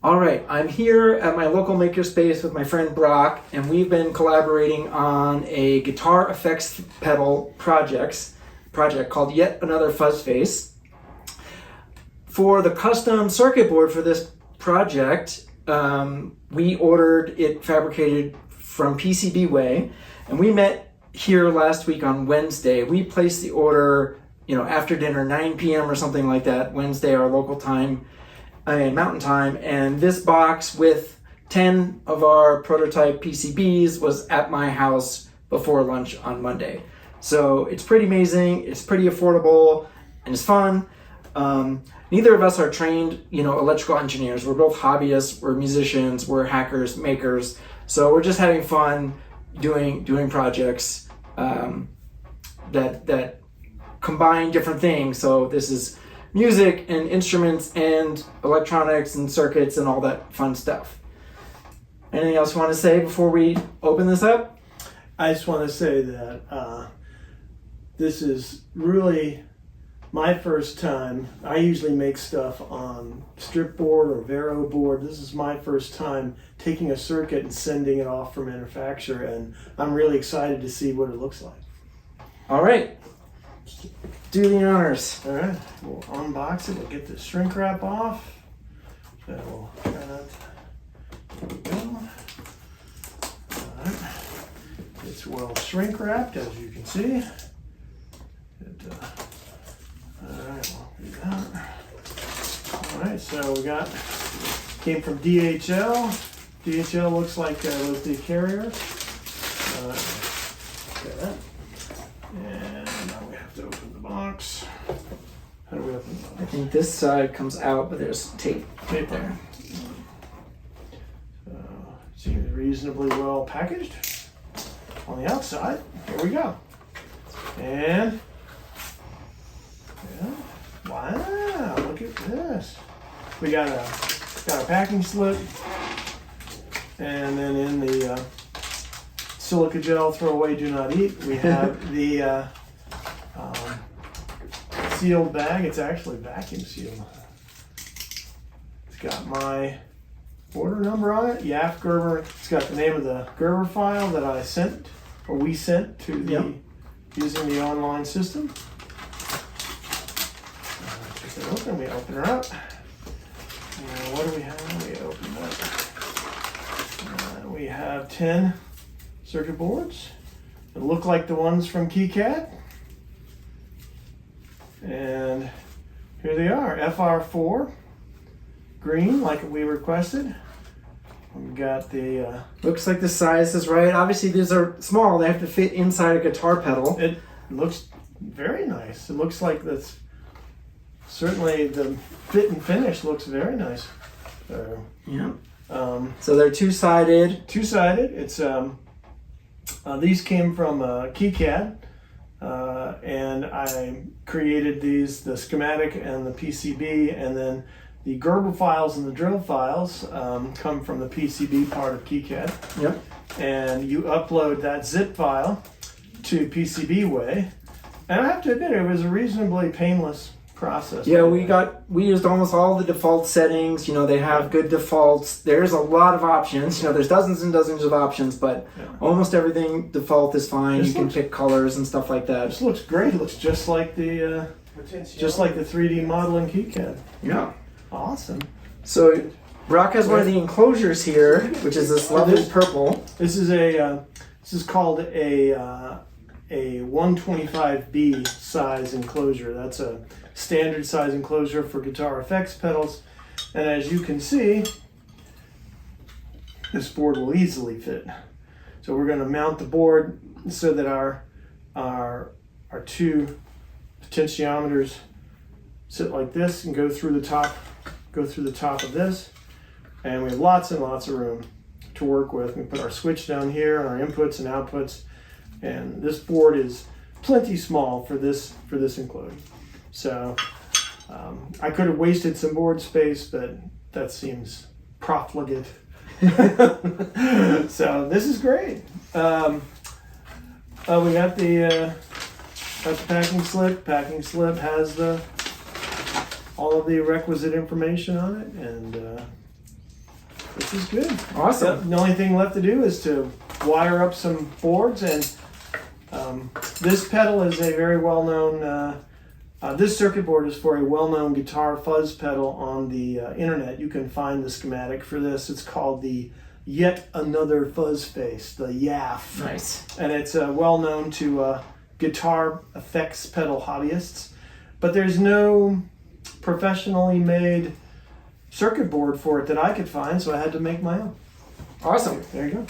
All right, I'm here at my local makerspace with my friend Brock, and we've been collaborating on a guitar effects pedal project called Yet Another Fuzz Face. For the custom circuit board for this project, we ordered it fabricated from PCB, and we met here last week on Wednesday. We placed the order, after dinner, 9 p.m. or something like that, Wednesday, our local time. Mountain time, and this box with 10 of our prototype PCBs was at my house before lunch on Monday. So it's pretty amazing, it's pretty affordable, and it's fun. Neither of us are trained, electrical engineers. We're both hobbyists, we're musicians, we're hackers, makers. So we're just having fun doing projects that combine different things. So this is music and instruments and electronics and circuits and all that fun stuff. Anything else you want to say before we open this up? I just want to say that this is really my first time. I usually make stuff on strip board or Vero board. This is my first time taking a circuit and sending it off for manufacture, and I'm really excited to see what it looks like. All right. Do the honors. All right, we'll unbox it. We'll get the shrink wrap off. So we'll try that. There we go. All right. It's well shrink wrapped, as you can see. All right, we'll do that. All right, so we came from DHL. DHL looks like was the carrier. Okay, that. And now we have to open the box. How do we open the box? I think this side comes out, but there's tape Tape there. So, seems reasonably well packaged. On the outside, here we go. And, yeah, wow, look at this. We got a packing slip. And then in the silica gel, throw away, do not eat, we have the sealed bag. It's actually vacuum sealed. It's got my order number on it, YAF Gerber. It's got the name of the Gerber file that I sent, or we sent to the, using the online system. Get it open, we open her up. And what do we have? We open that. We have 10 circuit boards that look like the ones from KiCad. And here they are, FR4, green, like we requested. We've got the... Looks like the size is right. Obviously, these are small. They have to fit inside a guitar pedal. It looks very nice. It looks like that's... Certainly the fit and finish looks very nice. So, yeah. So they're two-sided. Two-sided. It's... these came from KiCad, and I created these, the schematic and the PCB, and then the Gerber files and the drill files come from the PCB part of KiCad. Yep. And you upload that zip file to PCBWay, and I have to admit it was a reasonably painless process. Yeah, we used almost all the default settings. They have good defaults. There's a lot of options. There's dozens and dozens of options, but almost everything default is fine. You can pick colors and stuff like that. This looks great. It looks just like the 3D model in KiCad. Yeah. Awesome. So Brock has one of the enclosures here, which is this lovely purple. This is called a 125B size enclosure. That's a standard size enclosure for guitar effects pedals, and as you can see, this board will easily fit. So we're going to mount the board so that our two potentiometers sit like this and go through the top of this, and we have lots and lots of room to work with. We put our switch down here and our inputs and outputs, and this board is plenty small for this enclosure. So I could have wasted some board space, but that seems profligate. So this is great. We got the packing slip. Packing slip has all of the requisite information on it, and This is good. Awesome. The only thing left to do is to wire up some boards, and this pedal is a very well-known. This circuit board is for a well-known guitar fuzz pedal on the internet. You can find the schematic for this. It's called the Yet Another Fuzz Face, the YAF. Nice. And it's well-known to guitar effects pedal hobbyists. But there's no professionally made circuit board for it that I could find, so I had to make my own. Awesome. There you go.